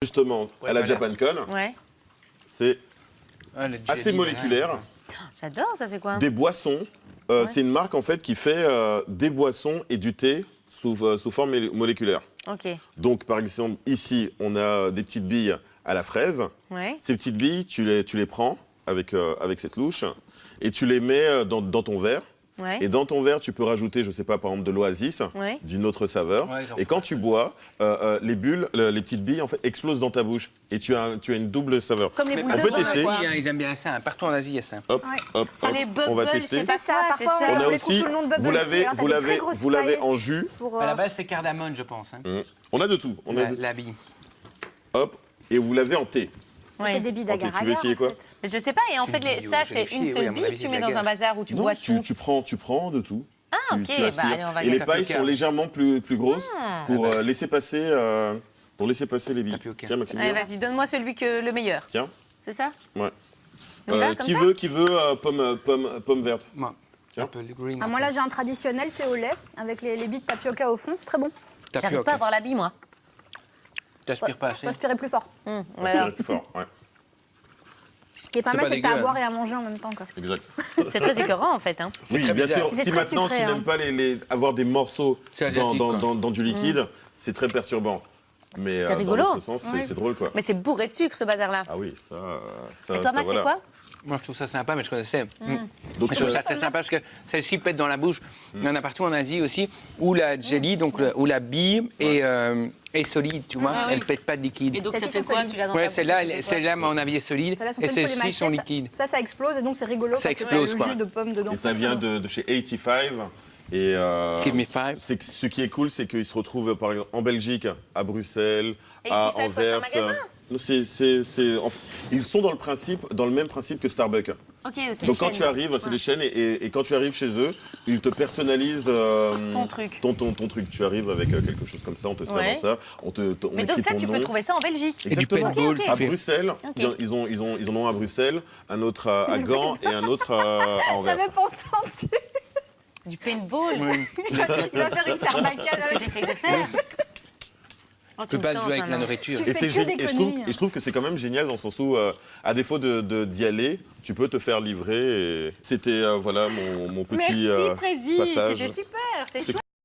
Justement, à la JapanCon, c'est assez moléculaire. J'adore, ça c'est quoi? Des boissons. C'est une marque en fait qui fait des boissons et du thé sous forme moléculaire. Ok. Donc par exemple ici on a des petites billes à la fraise. Ouais. Ces petites billes tu les prends avec cette louche et tu les mets dans ton verre. Ouais. Et dans ton verre, tu peux rajouter, je sais pas, par exemple de l'oasis, d'une autre saveur. Ouais, et quand tu bois, les bulles, les petites billes, en fait, explosent dans ta bouche. Et tu as une double saveur. Comme les boules on de peut vin, tester. quoi. Ils aiment bien ça. Partout en Asie, il y a ça. Hop, hop, Ça, hop. les On va bubbles, tester. je sais pas C'est ça, quoi, c'est parfois, ça. On a les aussi, coups sous le nom de bubble vous l'avez, tea, hein, vous ça fait très l'avez, grosse vous l'avez paille en jus. pour, À la base, c'est cardamone, je pense. Hein. On a de tout. On a de- La bille. Hop, et vous l'avez en thé. Ouais. c'est des billes Ok, tu veux d'agar-agar, essayer quoi? en fait. Mais je sais pas, et en fait, bille, ça, je c'est vais une essayer, seule oui, à mon bille avis, que tu c'est mets de dans la un bazar où tu Non, bois tout. tu prends de tout. Ah, Tu ok, bah aspires. allez, on va Et les y aller. pailles sont légèrement plus grosses pour La base. laisser passer les billes. Tapioca. Tiens, Maxime. Allez, vas-y, donne-moi celui que le meilleur. Tiens. C'est ça? Ouais. On y va, comme ça? Qui veut pomme verte? Moi, Tiens. Apple green. Ah, moi là j'ai un traditionnel thé au lait avec les billes de tapioca au fond, c'est très bon. J'arrive pas à voir la bille, moi. T'aspires pas assez. Faut aspirer plus fort. Ça Voilà. irait plus fort. Ouais, Ce qui est pas C'est mal, pas c'est que t'as à dégueu, boire et à manger en même temps. Quoi. exact. C'est très écœurant, en fait. Hein. Oui, très bien bizarre. sûr. C'est Si très maintenant sucré, tu hein. n'aimes pas avoir des morceaux C'est asiatique, dans du liquide, c'est très perturbant. Mais C'est dans rigolo. l'autre sens, c'est drôle quoi. Mais c'est bourré de sucre, ce bazar-là. Ah oui, ça Et toi, Max, voilà. c'est quoi? Moi, je trouve ça sympa, mais je connaissais. Donc, Je trouve ça très sympa parce que celle-ci pète dans la bouche. Il y en a partout en Asie aussi, où la jelly, donc où la bille est solide, tu vois. Elle ne pète pas de liquide. Et donc, ça Celle-ci fait sont quoi? solides. Tu l'as dans Ouais, ta bouche, ça fait celle-là, à mon avis, est solide. Celles-là sont Et solides, faut les celles-ci sont mâcher, liquides. Ça explose et donc c'est rigolo Ça parce que explose, le quoi. jus de pomme dedans. et ça vient de chez 85. Et Give me five. ce qui est cool, c'est qu'ils se retrouvent par exemple en Belgique, à Bruxelles, à 85, c'est un Anvers. magasin? Ils sont dans le même principe que Starbucks. Ok, c'est Donc quand chaîne. tu arrives, c'est des chaînes, et quand tu arrives chez eux, ils te personnalisent Ton truc. Ton truc. Tu arrives avec quelque chose comme ça, on te sert Ouais. dans ça, on Mais donc, écrit ça, ton tu peux nom. trouver ça en Belgique. Et du Exactement. paintball, Ok, ok. À tu fais. Bruxelles, Ok. ils en ont un à Bruxelles, un autre à Gand et un autre à Anvers. J'avais pas entendu. Du paintball. Oui. Il va faire une sarbacane Qu'est-ce que avec tu essayes de faire? Oh, Tu peux pas me jouer avec tentes, la hein. nourriture. Tu Et fais c'est que génial. des Et je trouve, conneries. et je trouve que c'est quand même génial dans le sens où, à défaut d'y aller, tu peux te faire livrer. Et c'était voilà mon petit Merci, Prési. passage. C'était super. C'est chouette.